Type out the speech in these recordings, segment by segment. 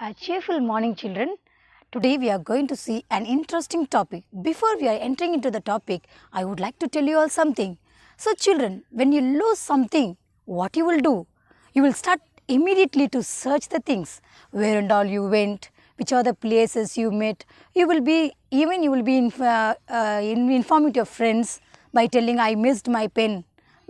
A cheerful morning, children. Today we are going to see an interesting topic. Before we are entering into the topic, I would like to tell you all something. So, children, when you lose something, what you will do? You will start immediately to search the things, where and all you went, which are the places you met. You will be informing your friends by telling, I missed my pen.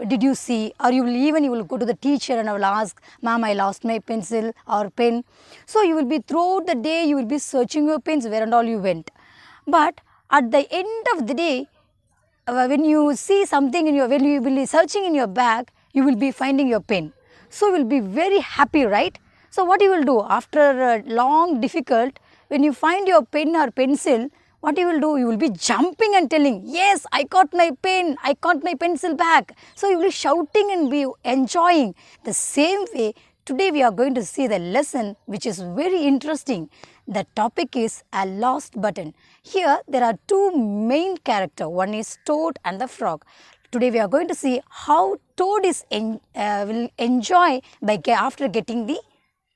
Did you see? Or you will go to the teacher and I will ask, ma'am, I lost my pencil or pen. So you will be throughout the day, you will be searching your pens where and all you went. But at the end of the day, when you see something when you will be searching in your bag, you will be finding your pen. So you will be very happy, right? So what you will do after a long difficult, when you find your pen or pencil, what you will do? You will be jumping and telling, yes, I got my pen, I got my pencil back. So you will be shouting and be enjoying. The same way, today we are going to see the lesson which is very interesting. The topic is a lost button. Here there are two main characters. One is Toad and the frog. Today we are going to see how Toad will enjoy after getting the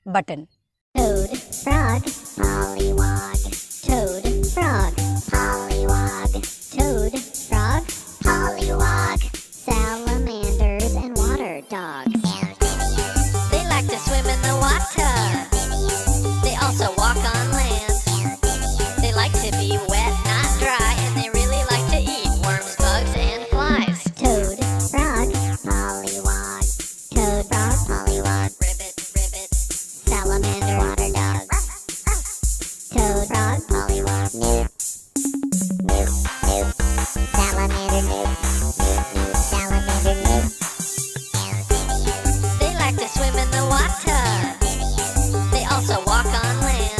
button. Toad, frog, pollywog. Toad, frog, pollywog. Toad, frog, pollywog. Salamanders and water dogs. They like to swim in the water. They also walk on land. They like to be wet, not dry, and they really like to eat worms, bugs, and flies. Toad, frog, pollywog. Toad, frog, pollywog. Ribbit, ribbit. Salamander, water dog. Toad, frog, pollywog. Nope. Nope, nope. Salamander, nope. Nope, nope. Salamander, nope. They like to swim in the water. They also walk on land.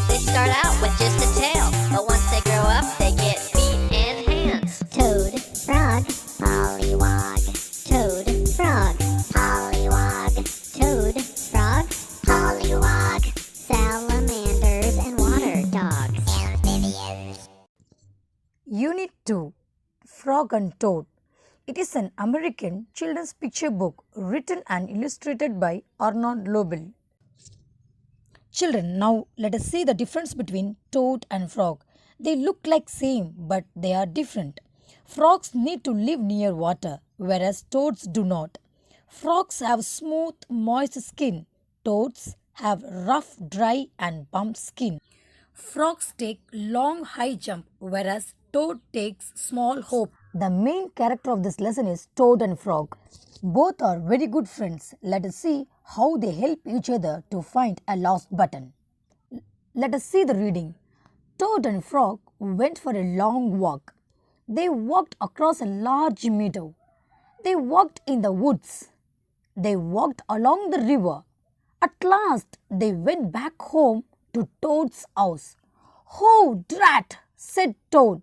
They start out with just a tail, but once they grow up, they get feet and hands. Toad, frog, pollywog. Toad, frog, pollywog. Toad, frog, pollywog. Salamanders and water dogs. Amphibians. Unit 2, Frog and Toad. It is an American children's picture book written and illustrated by Arnold Lobel. Children, now let us see the difference between toad and frog. They look like same, but they are different. Frogs need to live near water, whereas toads do not. Frogs have smooth, moist skin. Toads have rough, dry and bumped skin. Frogs take long high jump, whereas toad takes small hop. The main character of this lesson is Toad and Frog. Both are very good friends. Let us see how they help each other to find a lost button. Let us see the reading. Toad and Frog went for a long walk. They walked across a large meadow. They walked in the woods. They walked along the river. At last, they went back home to Toad's house. "Oh, drat!" said Toad.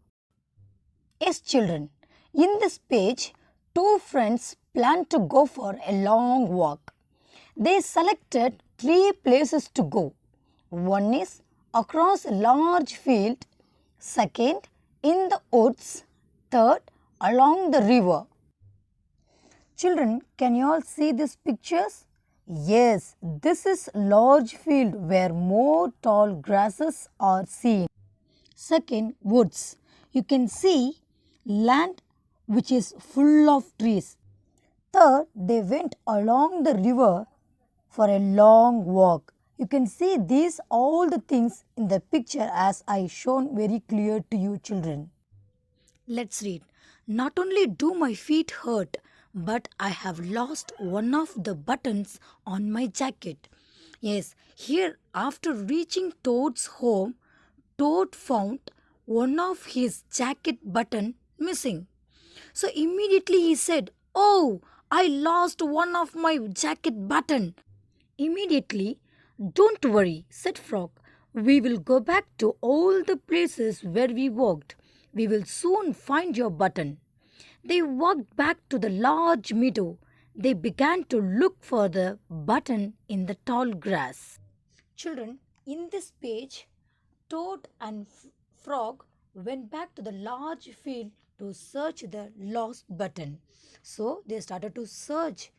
Yes, children, in this page, two friends planned to go for a long walk. They selected three places to go. One is across a large field, second, in the woods, third, along the river. Children, can you all see these pictures? Yes, this is large field where more tall grasses are seen. Second, woods. You can see land which is full of trees. Third, they went along the river for a long walk. You can see these all the things in the picture as I shown very clear to you, children. Let's read. Not only do my feet hurt, but I have lost one of the buttons on my jacket. Yes, here after reaching Toad's home, Toad found one of his jacket button missing. So immediately he said, "Oh, I lost one of my jacket button." Immediately, "Don't worry," said Frog. "We will go back to all the places where we walked. We will soon find your button." They walked back to the large meadow. They began to look for the button in the tall grass. Children, in this page, Toad and Frog went back to the large field to search the lost button. So they started to search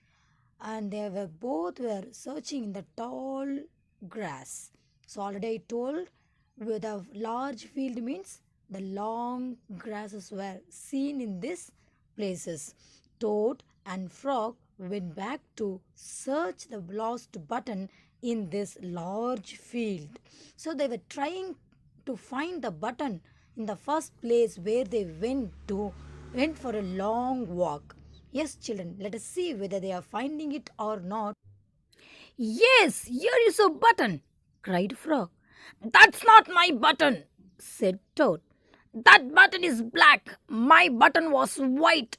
and they were both searching in the tall grass. So already I told with a large field means the long grasses were seen in these places. Toad and frog went back to search the lost button in this large field. So they were trying to find the button in the first place where they went for a long walk. Yes, children, let us see whether they are finding it or not. Yes, here is a button, cried Frog. That's not my button, said Toad. That button is black. My button was white.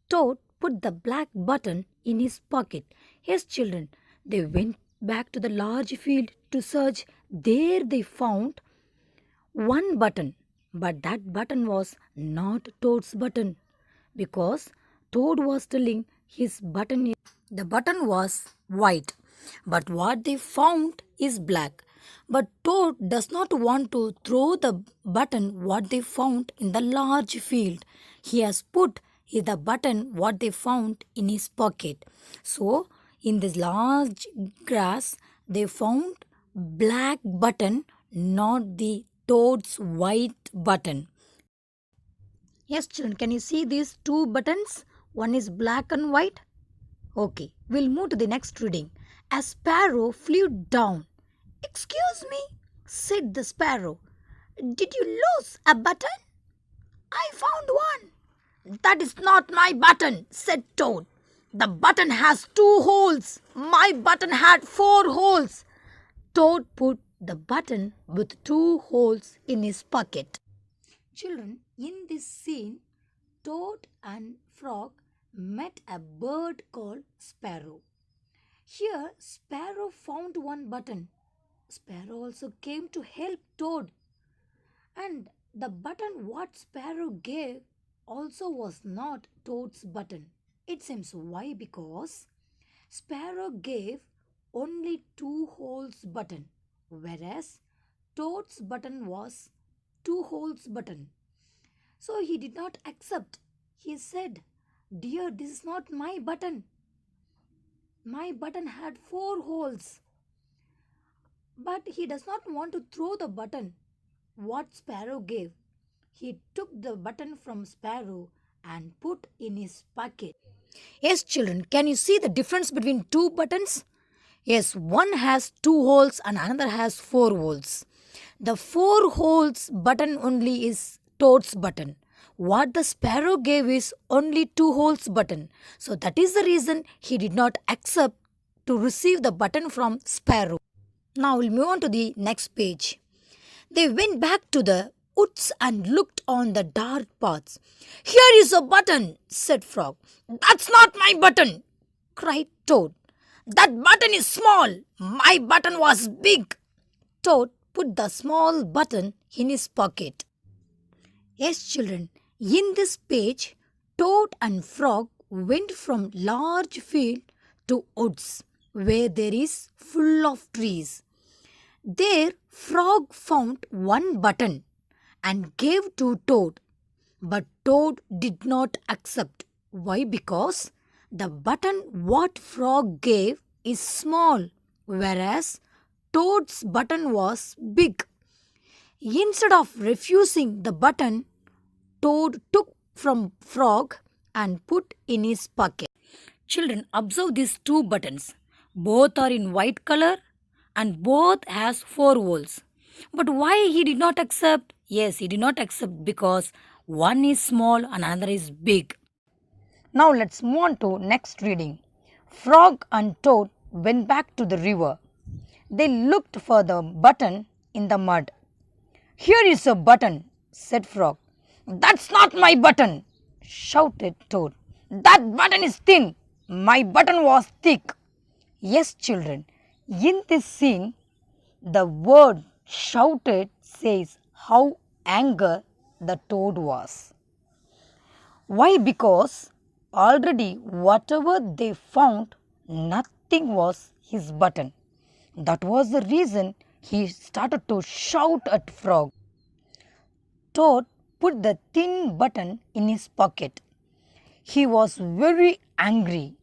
Toad put the black button in his pocket. Yes, children, they went back to the large field to search. There they found one button, but that button was not Toad's button because Toad was telling the button was white, but what they found is black. But Toad does not want to throw the button what they found in the large field. He has put the button what they found in his pocket. So in this large grass they found black button, not the Toad's white button. Yes, children, can you see these two buttons? One is black and white. Okay, we'll move to the next reading. A sparrow flew down. Excuse me, said the sparrow. Did you lose a button? I found one. That is not my button, said Toad. The button has 2 holes. My button had 4 holes. Toad put the button with 2 holes in his pocket. Children, in this scene, Toad and Frog met a bird called Sparrow. Here, Sparrow found one button. Sparrow also came to help Toad. And the button what Sparrow gave also was not Toad's button. It seems why? Because Sparrow gave only 2 holes button, whereas Toad's button was 2 holes button. So he did not accept. He said, "Dear, this is not my button. My button had 4 holes." But he does not want to throw the button what Sparrow gave. He took the button from Sparrow and put in his pocket. Yes, children, can you see the difference between 2 buttons? Yes, one has 2 holes and another has 4 holes. The 4 holes button only is Toad's button. What the sparrow gave is only 2 holes button. So that is the reason he did not accept to receive the button from Sparrow. Now we'll move on to the next page. They went back to the woods and looked on the dark paths. "Here is a button," said Frog. "That's not my button," cried Toad. "That button is small. My button was big." Toad put the small button in his pocket. Yes, children, in this page, Toad and Frog went from large field to woods where there is full of trees. There, Frog found one button and gave to Toad, but Toad did not accept. Why? Because the button what Frog gave is small, whereas Toad's button was big. Instead of refusing the button, Toad took from Frog and put in his pocket. Children, observe these 2 buttons. Both are in white color and both has 4 holes. But why he did not accept? Yes, he did not accept because one is small and another is big. Now let's move on to next reading. Frog and Toad went back to the river. They looked for the button in the mud. "Here is a button," said Frog. "That's not my button," shouted Toad. "That button is thin. My button was thick." Yes, children, in this scene, the word shouted says how angry the Toad was. Why? Because already whatever they found, nothing was his button. That was the reason he started to shout at Frog. Toad put the thin button in his pocket. He was very angry.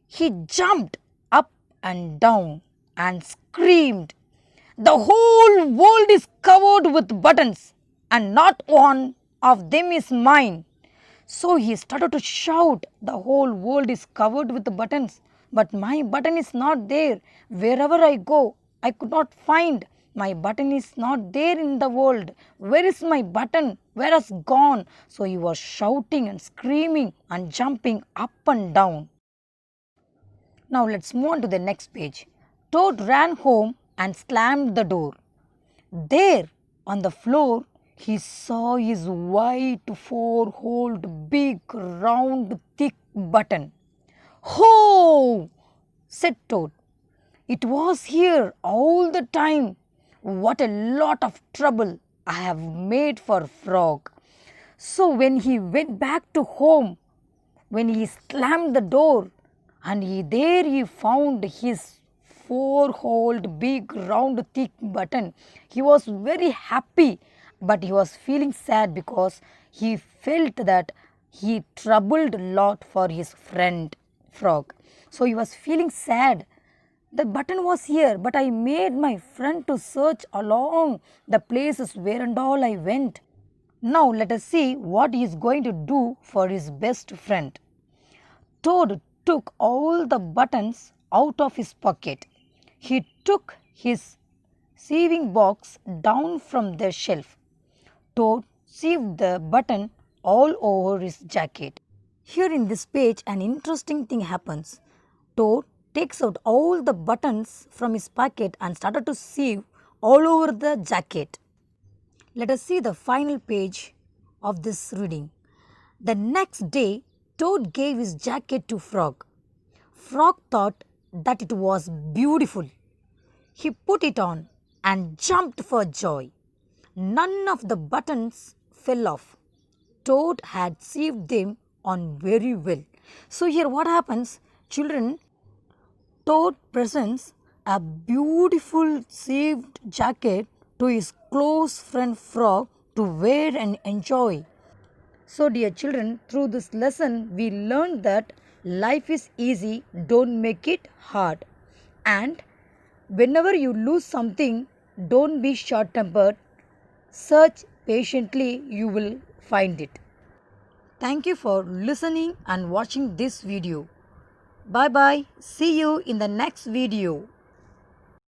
He jumped up and down and screamed, "The whole world is covered with buttons, and not one of them is mine." So he started to shout, "The whole world is covered with buttons, but my button is not there. Wherever I go, I could not find. My button is not there in the world. Where is my button? Where has gone?" So he was shouting and screaming and jumping up and down. Now let's move on to the next page. Toad ran home and slammed the door. There on the floor, he saw his white four-holed, big, round, thick button. "Ho!" said Toad. "It was here all the time. What a lot of trouble I have made for Frog." So when he went back to home, when he slammed the door, and there he found his four-holed, big, round, thick button, he was very happy, but he was feeling sad because he felt that he troubled a lot for his friend Frog. So he was feeling sad. The button was here, but I made my friend to search along the places where and all I went. Now let us see what he is going to do for his best friend. Toad took all the buttons out of his pocket. He took his sieving box down from the shelf. Toad sieved the button all over his jacket. Here in this page, an interesting thing happens. Toad takes out all the buttons from his pocket and started to sieve all over the jacket. Let us see the final page of this reading. The next day, Toad gave his jacket to Frog. Frog thought that it was beautiful. He put it on and jumped for joy. None of the buttons fell off. Toad had sieved them on very well. So here what happens, children, Toad presents a beautiful sieved jacket to his close friend Frog to wear and enjoy. So dear children, through this lesson we learned that life is easy, don't make it hard. And whenever you lose something, don't be short-tempered. Search patiently, you will find it. Thank you for listening and watching this video. Bye bye. See you in the next video.